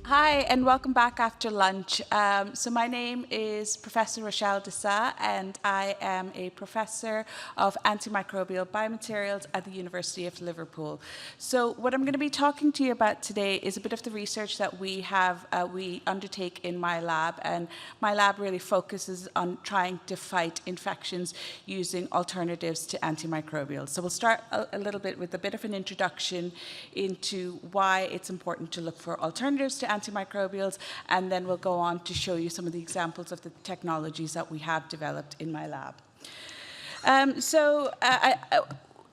Hi, and welcome back after lunch. So my name is Professor Rochelle Dessa, and I am a professor of antimicrobial biomaterials at the University of Liverpool. So what I'm going to be talking to you about today is a bit of the research that we undertake in my lab, and my lab really focuses on trying to fight infections using alternatives to antimicrobials. So we'll start a little bit with a bit of an introduction into why it's important to look for alternatives to antimicrobials, and then we'll go on to show you some of the examples of the technologies that we have developed in my lab.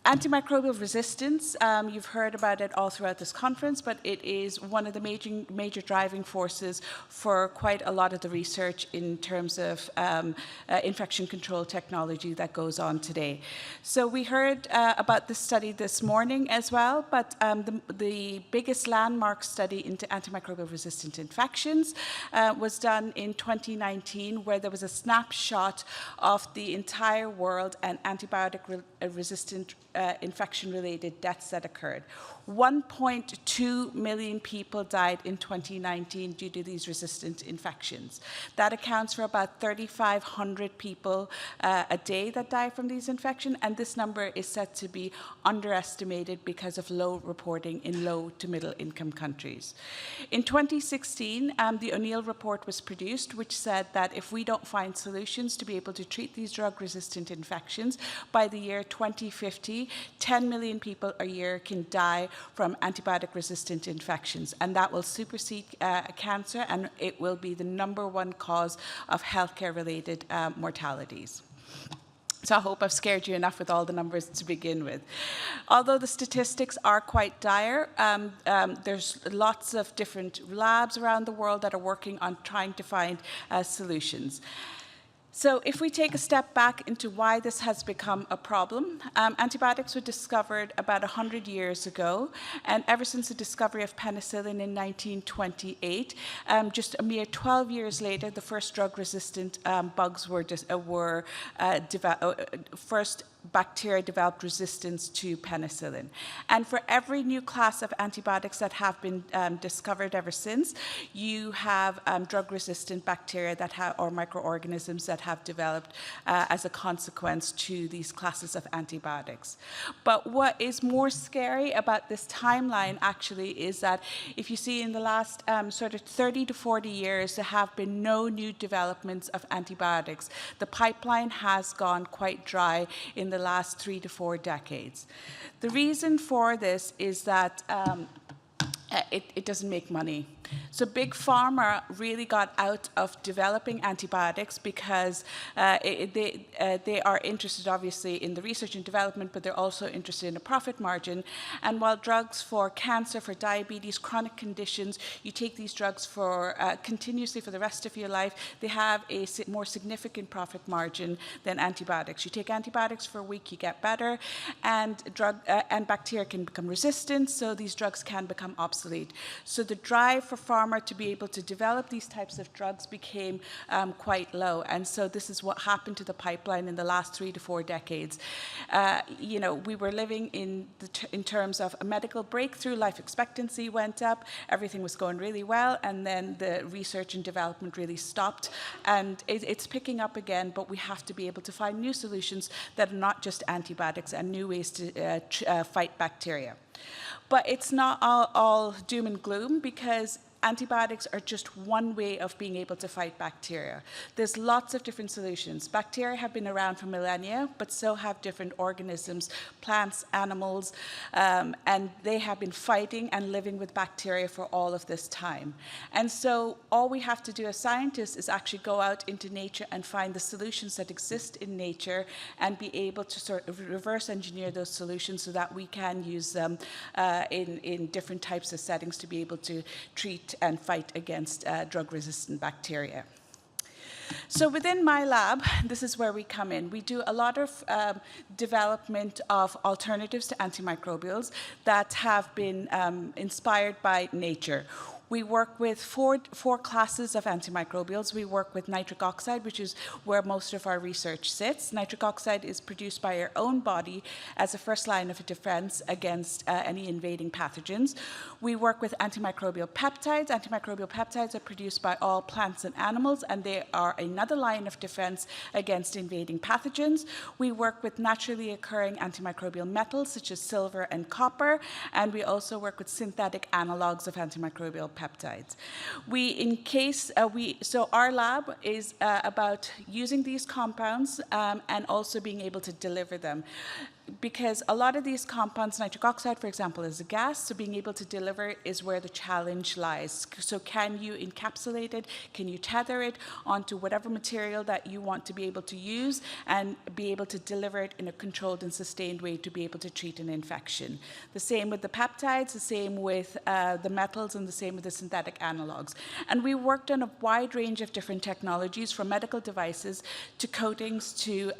Antimicrobial resistance, you've heard about it all throughout this conference, but it is one of the major driving forces for quite a lot of the research in terms of infection control technology that goes on today. So we heard about this study this morning as well, but the biggest landmark study into antimicrobial resistant infections was done in 2019, where there was a snapshot of the entire world and antibiotic resistant infection-related deaths that occurred. 1.2 million people died in 2019 due to these resistant infections. That accounts for about 3,500 people a day that die from these infections, and this number is said to be underestimated because of low reporting in low to middle income countries. In 2016, the O'Neill report was produced, which said that if we don't find solutions to be able to treat these drug-resistant infections, by the year 2050, 10 million people a year can die from antibiotic-resistant infections, and that will supersede cancer, and it will be the #1 cause of healthcare-related mortalities. So I hope I've scared you enough with all the numbers to begin with. Although the statistics are quite dire, there's lots of different labs around the world that are working on trying to find solutions. So if we take a step back into why this has become a problem, antibiotics were discovered about 100 years ago, and ever since the discovery of penicillin in 1928, just a mere 12 years later, the first drug-resistant bugs were first bacteria developed resistance to penicillin. And for every new class of antibiotics that have been discovered ever since, you have drug-resistant bacteria or microorganisms that have developed as a consequence to these classes of antibiotics. But what is more scary about this timeline actually is that if you see in the last sort of 30 to 40 years, there have been no new developments of antibiotics. The pipeline has gone quite dry in the last 3 to 4 decades. The reason for this is that it doesn't make money. So Big Pharma really got out of developing antibiotics because they are interested, obviously, in the research and development, but they're also interested in a profit margin. And while drugs for cancer, for diabetes, chronic conditions, you take these drugs for continuously for the rest of your life, they have a more significant profit margin than antibiotics. You take antibiotics for a week, you get better, and bacteria can become resistant, so these drugs can become obsolete. So the drive for pharma to be able to develop these types of drugs became quite low, and so this is what happened to the pipeline in the last 3 to 4 decades. We were living in terms of a medical breakthrough. Life expectancy went up, everything was going really well, and then the research and development really stopped, and it's picking up again, but we have to be able to find new solutions that are not just antibiotics and new ways to fight bacteria. But it's not all doom and gloom, because antibiotics are just one way of being able to fight bacteria. There's lots of different solutions. Bacteria have been around for millennia, but so have different organisms, plants, animals, and they have been fighting and living with bacteria for all of this time. And so all we have to do as scientists is actually go out into nature and find the solutions that exist in nature and be able to sort of reverse engineer those solutions so that we can use them in different types of settings to be able to treat and fight against drug-resistant bacteria. So within my lab, this is where we come in. We do a lot of development of alternatives to antimicrobials that have been inspired by nature. We work with four classes of antimicrobials. We work with nitric oxide, which is where most of our research sits. Nitric oxide is produced by our own body as a first line of defense against any invading pathogens. We work with antimicrobial peptides. Antimicrobial peptides are produced by all plants and animals, and they are another line of defense against invading pathogens. We work with naturally occurring antimicrobial metals, such as silver and copper, and we also work with synthetic analogs of antimicrobial peptides. So our lab is about using these compounds and also being able to deliver them. Because a lot of these compounds, nitric oxide, for example, is a gas, so being able to deliver is where the challenge lies. So can you encapsulate it? Can you tether it onto whatever material that you want to be able to use and be able to deliver it in a controlled and sustained way to be able to treat an infection? The same with the peptides, the same with the metals, and the same with the synthetic analogs. And we worked on a wide range of different technologies, from medical devices to coatings to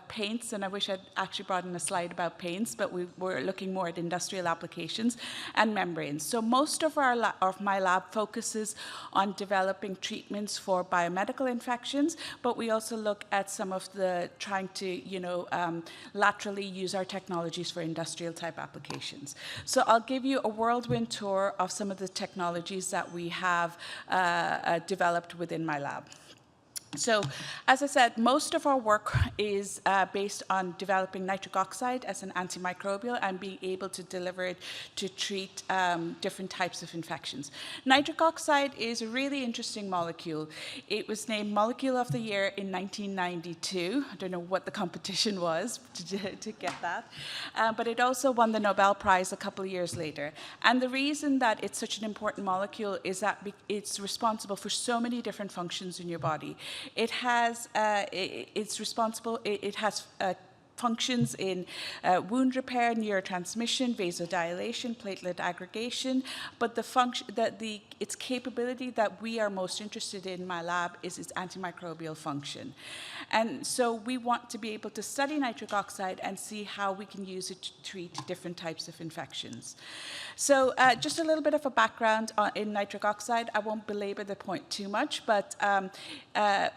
paints, and I wish I'd actually brought in a slide about paints, but we were looking more at industrial applications, and membranes. So most of my lab focuses on developing treatments for biomedical infections, but we also look at some of the trying to, laterally use our technologies for industrial type applications. So I'll give you a whirlwind tour of some of the technologies that we have developed within my lab. So, as I said, most of our work is based on developing nitric oxide as an antimicrobial and being able to deliver it to treat different types of infections. Nitric oxide is a really interesting molecule. It was named Molecule of the Year in 1992. I don't know what the competition was to get that. But it also won the Nobel Prize a couple of years later. And the reason that it's such an important molecule is that it's responsible for so many different functions in your body. It has functions in wound repair, neurotransmission, vasodilation, platelet aggregation, but its capability that we are most interested in my lab is its antimicrobial function. And so we want to be able to study nitric oxide and see how we can use it to treat different types of infections. So just a little bit of a background in nitric oxide. I won't belabor the point too much, but as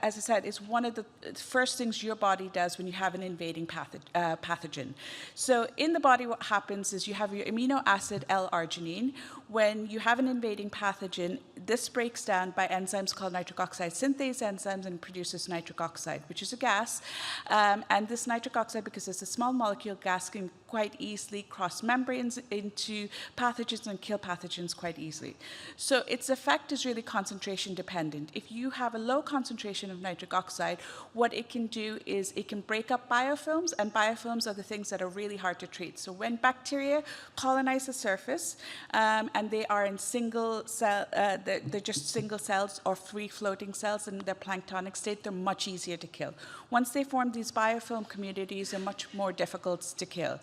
I said, it's one of the first things your body does when you have an invading pathogen. So in the body, what happens is you have your amino acid L-arginine. When you have an invading pathogen, this breaks down by enzymes called nitric oxide synthase enzymes and produces nitric oxide, which is a gas. And this nitric oxide, because it's a small molecule gas, can quite easily cross membranes into pathogens and kill pathogens quite easily. So its effect is really concentration dependent. If you have a low concentration of nitric oxide, what it can do is it can break up biofilms, and biofilms are the things that are really hard to treat. So when bacteria colonize the surface, and they are in single cell, they're just single cells or free floating cells in their planktonic state, they're much easier to kill. Once they form these biofilm communities, they're much more difficult to kill.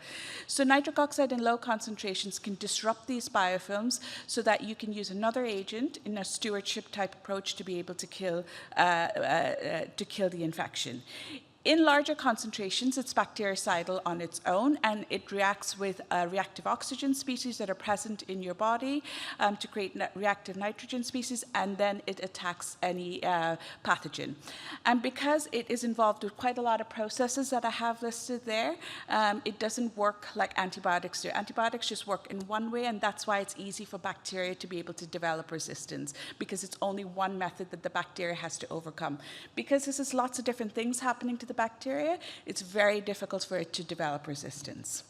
So nitric oxide in low concentrations can disrupt these biofilms so that you can use another agent in a stewardship type approach to be able to kill the infection. In larger concentrations, it's bactericidal on its own, and it reacts with reactive oxygen species that are present in your body to create reactive nitrogen species, and then it attacks any pathogen. And because it is involved with quite a lot of processes that I have listed there, it doesn't work like antibiotics do. Antibiotics just work in one way, and that's why it's easy for bacteria to be able to develop resistance, because it's only one method that the bacteria has to overcome. Because this is lots of different things happening to the bacteria, it's very difficult for it to develop resistance.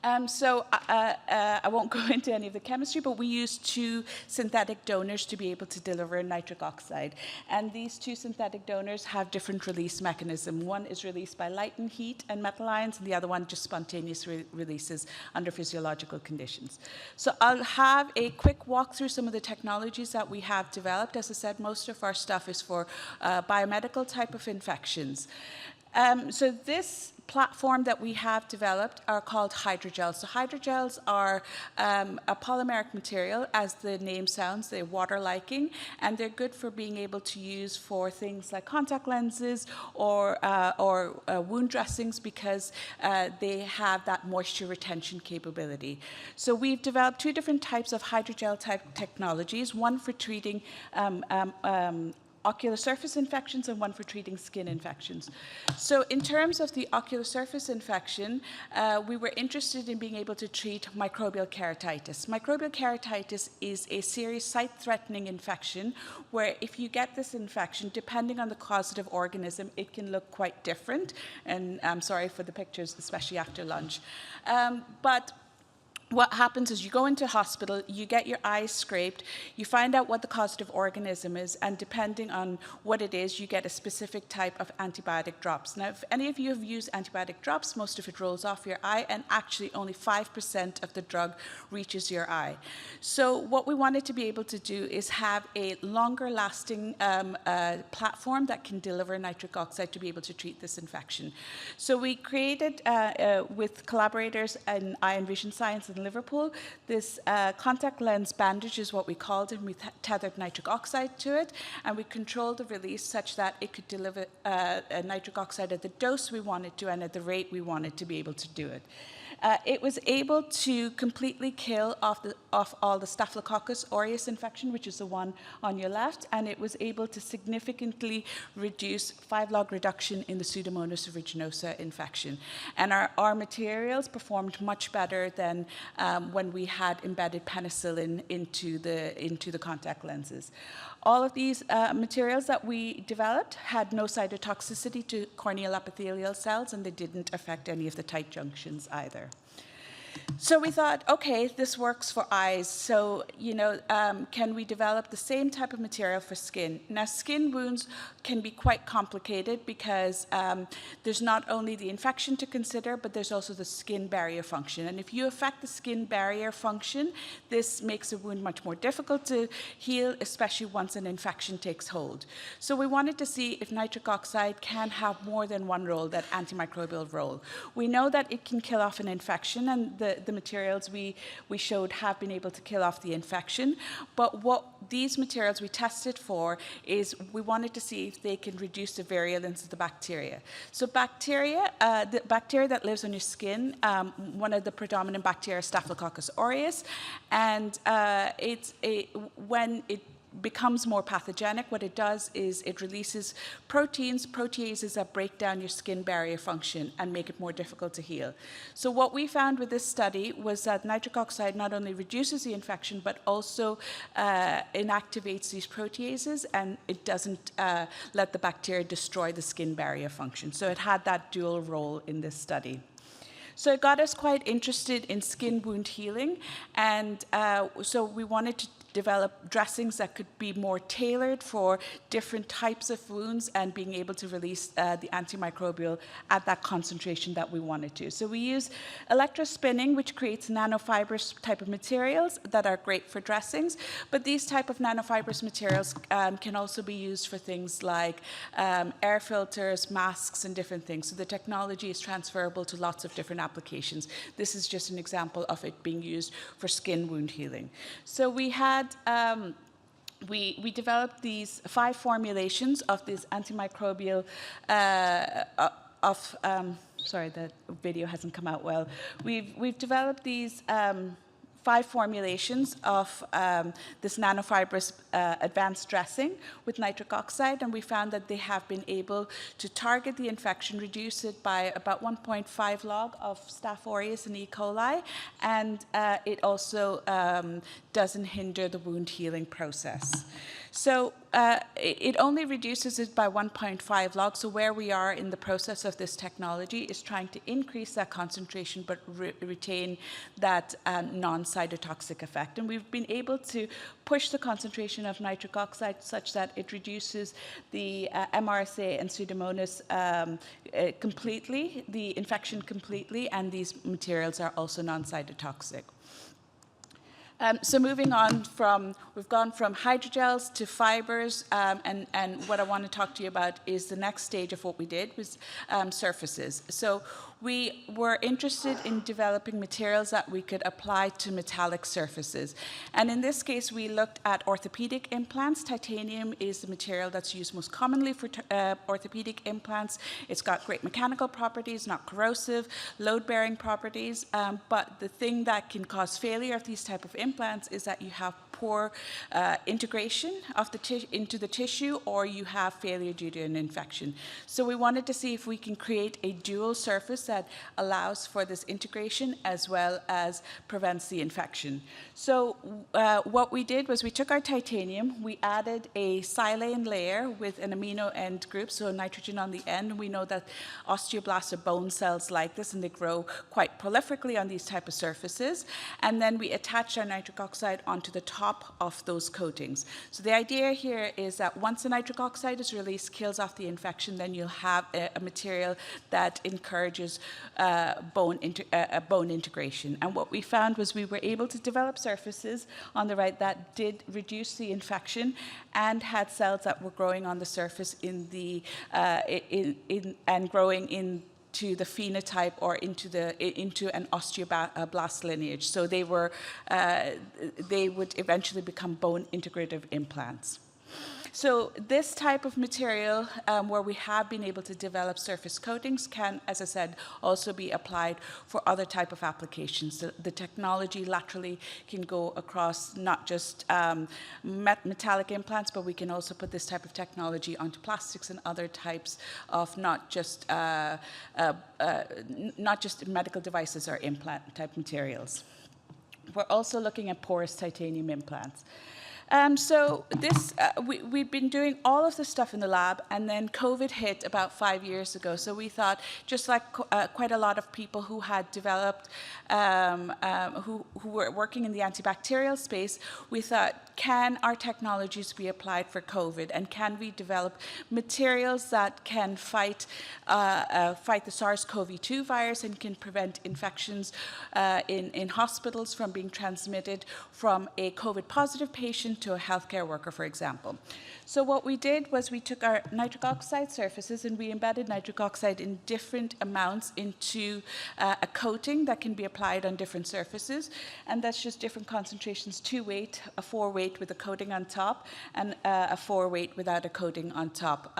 I won't go into any of the chemistry, but we use two synthetic donors to be able to deliver nitric oxide. And these two synthetic donors have different release mechanisms. One is released by light and heat and metal ions, and the other one just spontaneous releases under physiological conditions. So I'll have a quick walk through some of the technologies that we have developed. As I said, most of our stuff is for biomedical type of infections. So this platform that we have developed are called hydrogels. So hydrogels are a polymeric material, as the name sounds. They're water-liking, and they're good for being able to use for things like contact lenses or wound dressings, because they have that moisture retention capability. So we've developed two different types of hydrogel type technologies, one for treating ocular surface infections and one for treating skin infections. So in terms of the ocular surface infection, we were interested in being able to treat microbial keratitis. Microbial keratitis is a serious sight-threatening infection where if you get this infection, depending on the causative organism, it can look quite different. And I'm sorry for the pictures, especially after lunch. But what happens is you go into hospital, you get your eyes scraped, you find out what the causative organism is, and depending on what it is, you get a specific type of antibiotic drops. Now, if any of you have used antibiotic drops, most of it rolls off your eye, and actually only 5% of the drug reaches your eye. So what we wanted to be able to do is have a longer lasting platform that can deliver nitric oxide to be able to treat this infection. So we created, with collaborators in Eye and Vision Science in Liverpool, this contact lens bandage is what we called it. We tethered nitric oxide to it, and we controlled the release such that it could deliver nitric oxide at the dose we wanted to and at the rate we wanted to be able to do it. It was able to completely kill off all the Staphylococcus aureus infection, which is the one on your left, and it was able to significantly reduce 5-log reduction in the Pseudomonas aeruginosa infection. And our materials performed much better than when we had embedded penicillin into the contact lenses. All of these materials that we developed had no cytotoxicity to corneal epithelial cells, and they didn't affect any of the tight junctions either. So we thought, okay, this works for eyes. So, can we develop the same type of material for skin? Now, skin wounds can be quite complicated because there's not only the infection to consider, but there's also the skin barrier function. And if you affect the skin barrier function, this makes a wound much more difficult to heal, especially once an infection takes hold. So we wanted to see if nitric oxide can have more than one role, that antimicrobial role. We know that it can kill off an infection, and the materials we showed have been able to kill off the infection. But what these materials we tested for is we wanted to see if they can reduce the virulence of the bacteria. So bacteria, the bacteria that lives on your skin, one of the predominant bacteria is Staphylococcus aureus, and when it becomes more pathogenic, what it does is it releases proteases that break down your skin barrier function and make it more difficult to heal. So what we found with this study was that nitric oxide not only reduces the infection, but also inactivates these proteases, and it doesn't let the bacteria destroy the skin barrier function. So it had that dual role in this study. So it got us quite interested in skin wound healing, and so we wanted to develop dressings that could be more tailored for different types of wounds and being able to release the antimicrobial at that concentration that we wanted to. So we use electrospinning, which creates nanofibrous type of materials that are great for dressings, but these type of nanofibrous materials can also be used for things like air filters, masks, and different things. So the technology is transferable to lots of different applications. This is just an example of it being used for skin wound healing. So we had we developed these 5 formulations of this antimicrobial sorry, the video hasn't come out well. We've developed these 5 formulations of this nanofibrous advanced dressing with nitric oxide, and we found that they have been able to target the infection, reduce it by about 1.5 log of Staph aureus and E. coli, and it also doesn't hinder the wound healing process. So it only reduces it by 1.5 log. So where we are in the process of this technology is trying to increase that concentration but retain that non-cytotoxic effect. And we've been able to push the concentration of nitric oxide such that it reduces the MRSA and Pseudomonas completely, the infection completely, and these materials are also non-cytotoxic. So moving on we've gone from hydrogels to fibers, and what I want to talk to you about is the next stage of what we did was surfaces. So we were interested in developing materials that we could apply to metallic surfaces. And in this case, we looked at orthopedic implants. Titanium is the material that's used most commonly for orthopedic implants. It's got great mechanical properties, not corrosive, load-bearing properties, but the thing that can cause failure of these type of implants is that you have poor integration of into the tissue, or you have failure due to an infection. So we wanted to see if we can create a dual surface that allows for this integration as well as prevents the infection. So what we did was we took our titanium, we added a silane layer with an amino end group, so nitrogen on the end. We know that osteoblasts are bone cells like this, and they grow quite prolifically on these type of surfaces. And then we attached our nitric oxide onto the top of those coatings. So the idea here is that once the nitric oxide is released, kills off the infection, then you'll have a material that encourages bone integration. And what we found was we were able to develop surfaces on the right that did reduce the infection and had cells that were growing on the surface and growing into the phenotype or into an osteoblast lineage. So they would eventually become bone integrative implants. So this type of material, where we have been able to develop surface coatings, can, as I said, also be applied for other type of applications. The technology laterally can go across not just metallic implants, but we can also put this type of technology onto plastics and other types of not just medical devices or implant type materials. We're also looking at porous titanium implants. So we've been doing all of this stuff in the lab, and then COVID hit about 5 years ago. So we thought, just like quite a lot of people who had developed, who were working in the antibacterial space, we thought, can our technologies be applied for COVID? And can we develop materials that can fight the SARS-CoV-2 virus and can prevent infections in hospitals from being transmitted from a COVID-positive patient to a healthcare worker, for example. So what we did was we took our nitric oxide surfaces and we embedded nitric oxide in different amounts into a coating that can be applied on different surfaces. And that's just different concentrations, 2-weight, a 4-weight with a coating on top, and a 4-weight without a coating on top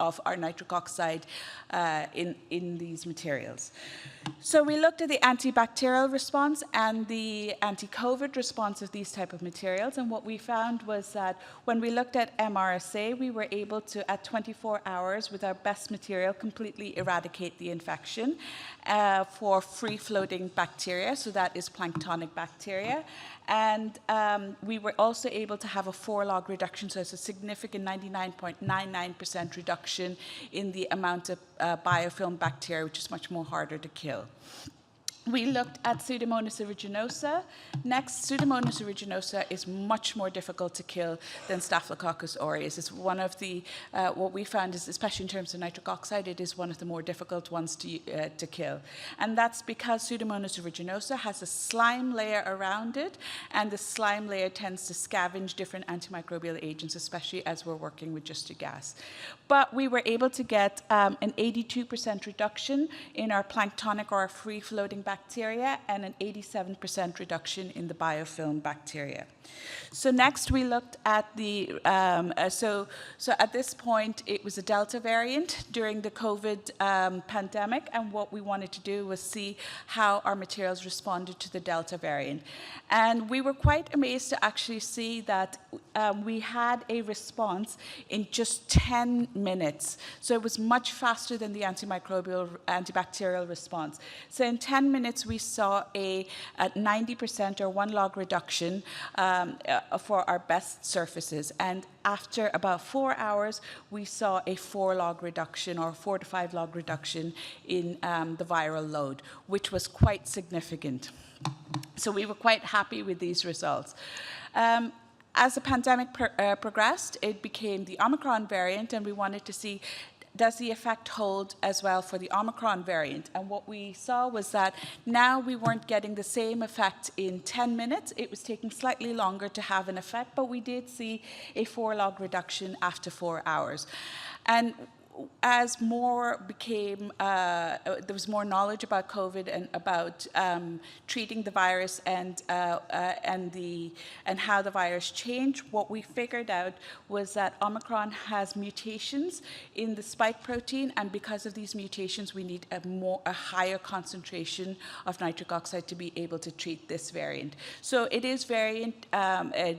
of our nitric oxide in these materials. So we looked at the antibacterial response and the anti-COVID response of these type of materials, and what we found was that when we looked at MRSA, we were able to, at 24 hours, with our best material, completely eradicate the infection for free-floating bacteria, so that is planktonic bacteria. And we were also able to have a 4-log reduction, so it's a significant 99.99% reduction in the amount of biofilm bacteria, which is much more harder to kill. We looked at Pseudomonas aeruginosa. Next, Pseudomonas aeruginosa is much more difficult to kill than Staphylococcus aureus. It's one of the, what we found is, especially in terms of nitric oxide, it is one of the more difficult ones to kill. And that's because Pseudomonas aeruginosa has a slime layer around it, and the slime layer tends to scavenge different antimicrobial agents, especially as we're working with just a gas. But we were able to get an 82% reduction in our planktonic or our free-floating bacteria and an 87% reduction in the biofilm bacteria. So next we looked at the, so at this point it was a Delta variant during the COVID pandemic, and what we wanted to do was see how our materials responded to the Delta variant. And we were quite amazed to actually see that we had a response in just 10 minutes. So it was much faster than the antibacterial response. So in 10 minutes we saw a 90% or 1-log reduction for our best surfaces. And after about 4 hours, we saw a 4-log reduction or 4 to 5-log reduction in the viral load, which was quite significant. So we were quite happy with these results. As the pandemic progressed, it became the Omicron variant, and we wanted to see, does the effect hold as well for the Omicron variant? And what we saw was that now we weren't getting the same effect in 10 minutes. It was taking slightly longer to have an effect, but we did see a 4-log reduction after 4 hours. And as more became, there was more knowledge about COVID and about treating the virus and how the virus changed, what we figured out was that Omicron has mutations in the spike protein, and because of these mutations, we need a higher concentration of nitric oxide to be able to treat this variant. So it is variant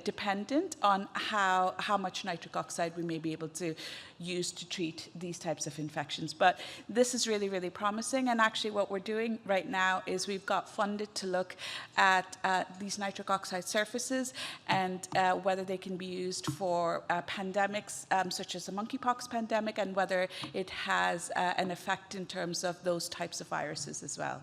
dependent on how much nitric oxide we may be able to use to treat these types of infections. But this is really, really promising. And actually what we're doing right now is we've got funded to look at these nitric oxide surfaces and whether they can be used for pandemics such as the monkeypox pandemic, and whether it has an effect in terms of those types of viruses as well.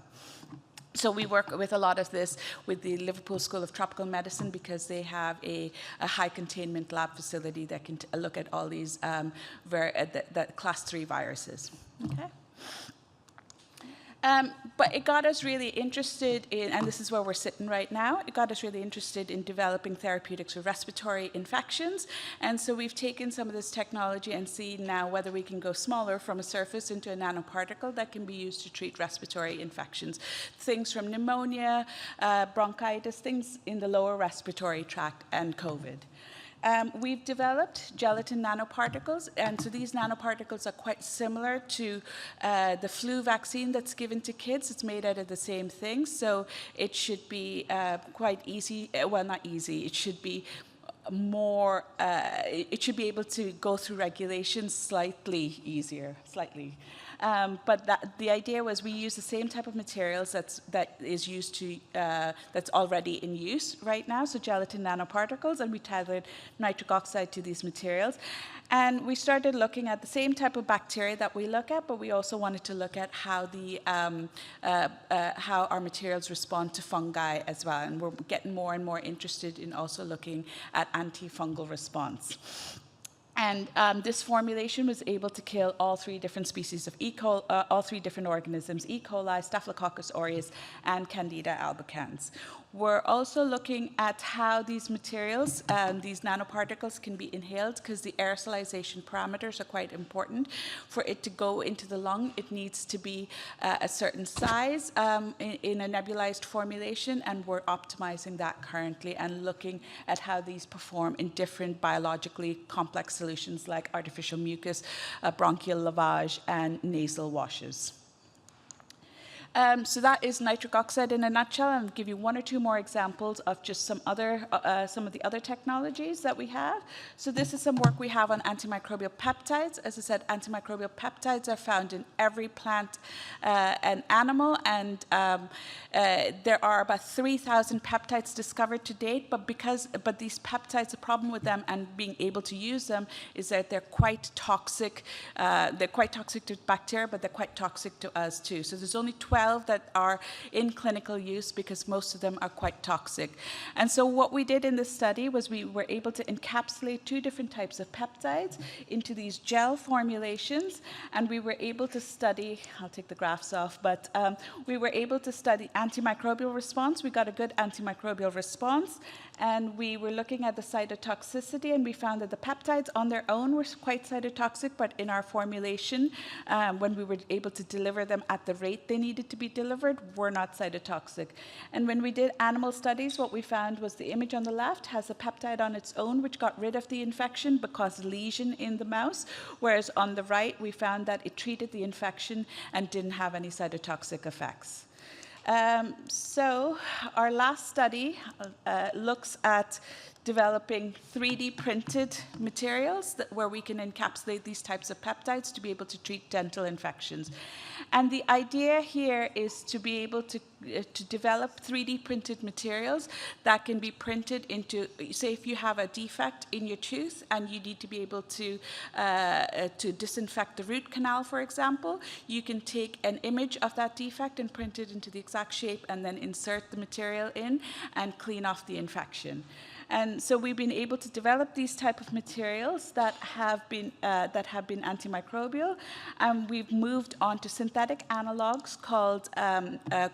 So we work with a lot of this with the Liverpool School of Tropical Medicine, because they have a high containment lab facility that can look at all these class 3 viruses. Okay. But it got us really interested in, and this is where we're sitting right now, it got us really interested in developing therapeutics for respiratory infections. And so we've taken some of this technology and seen now whether we can go smaller from a surface into a nanoparticle that can be used to treat respiratory infections. Things from pneumonia, bronchitis, things in the lower respiratory tract, and COVID. We've developed gelatin nanoparticles, and so these nanoparticles are quite similar to the flu vaccine that's given to kids. It's made out of the same thing, so it should be quite easy. Well, not easy. It should be more. It should be able to go through regulations slightly easier, slightly. But the idea was we use the same type of materials that is used to that's already in use right now, so gelatin nanoparticles, and we tethered nitric oxide to these materials. And we started looking at the same type of bacteria that we look at, but we also wanted to look at how how our materials respond to fungi as well. And we're getting more and more interested in also looking at antifungal response. And this formulation was able to kill all 3 different species of all 3 different organisms: E. coli, Staphylococcus aureus, and Candida albicans. We're also looking at how these materials, these nanoparticles, can be inhaled, because the aerosolization parameters are quite important. For it to go into the lung, it needs to be a certain size in a nebulized formulation, and we're optimizing that currently and looking at how these perform in different biologically complex solutions like artificial mucus, bronchial lavage, and nasal washes. So that is nitric oxide in a nutshell. I'll give you 1 or 2 more examples of just some of the other technologies that we have. So this is some work we have on antimicrobial peptides. As I said, antimicrobial peptides are found in every plant and animal, and there are about 3,000 peptides discovered to date. But these peptides, the problem with them and being able to use them is that they're quite toxic. They're quite toxic to bacteria, but they're quite toxic to us too. So there's only 12 that are in clinical use, because most of them are quite toxic. And so what we did in this study was we were able to encapsulate 2 different types of peptides into these gel formulations, and we were able to study, I'll take the graphs off, but we were able to study antimicrobial response. We got a good antimicrobial response, and we were looking at the cytotoxicity, and we found that the peptides on their own were quite cytotoxic, but in our formulation, when we were able to deliver them at the rate they needed to be delivered, were not cytotoxic. And when we did animal studies, what we found was the image on the left has a peptide on its own which got rid of the infection but caused a lesion in the mouse, whereas on the right we found that it treated the infection and didn't have any cytotoxic effects. So our last study looks at developing 3D printed materials where we can encapsulate these types of peptides to be able to treat dental infections. And the idea here is to be able to develop 3D printed materials that can be printed into, say if you have a defect in your tooth and you need to be able to disinfect the root canal, for example, you can take an image of that defect and print it into the exact shape and then insert the material in and clean off the infection. And so we've been able to develop these type of materials that have been antimicrobial, and we've moved on to synthetic analogues called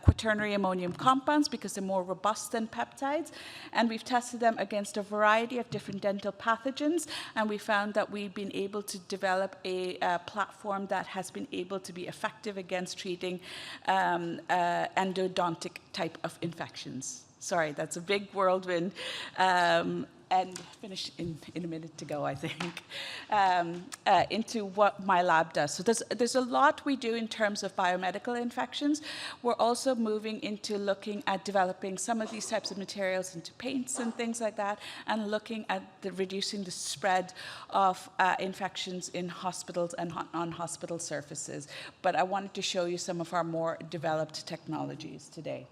quaternary ammonium compounds because they're more robust than peptides, and we've tested them against a variety of different dental pathogens, and we found that we've been able to develop a platform that has been able to be effective against treating endodontic type of infections. Sorry, that's a big whirlwind, and finish in a minute to go, I think, into what my lab does. So there's a lot we do in terms of biomedical infections. We're also moving into looking at developing some of these types of materials into paints and things like that, and looking at reducing the spread of infections in hospitals and on hospital surfaces. But I wanted to show you some of our more developed technologies today.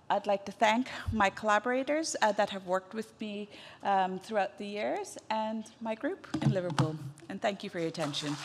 I'd like to thank my collaborators that have worked with me throughout the years, and my group in Liverpool. And thank you for your attention.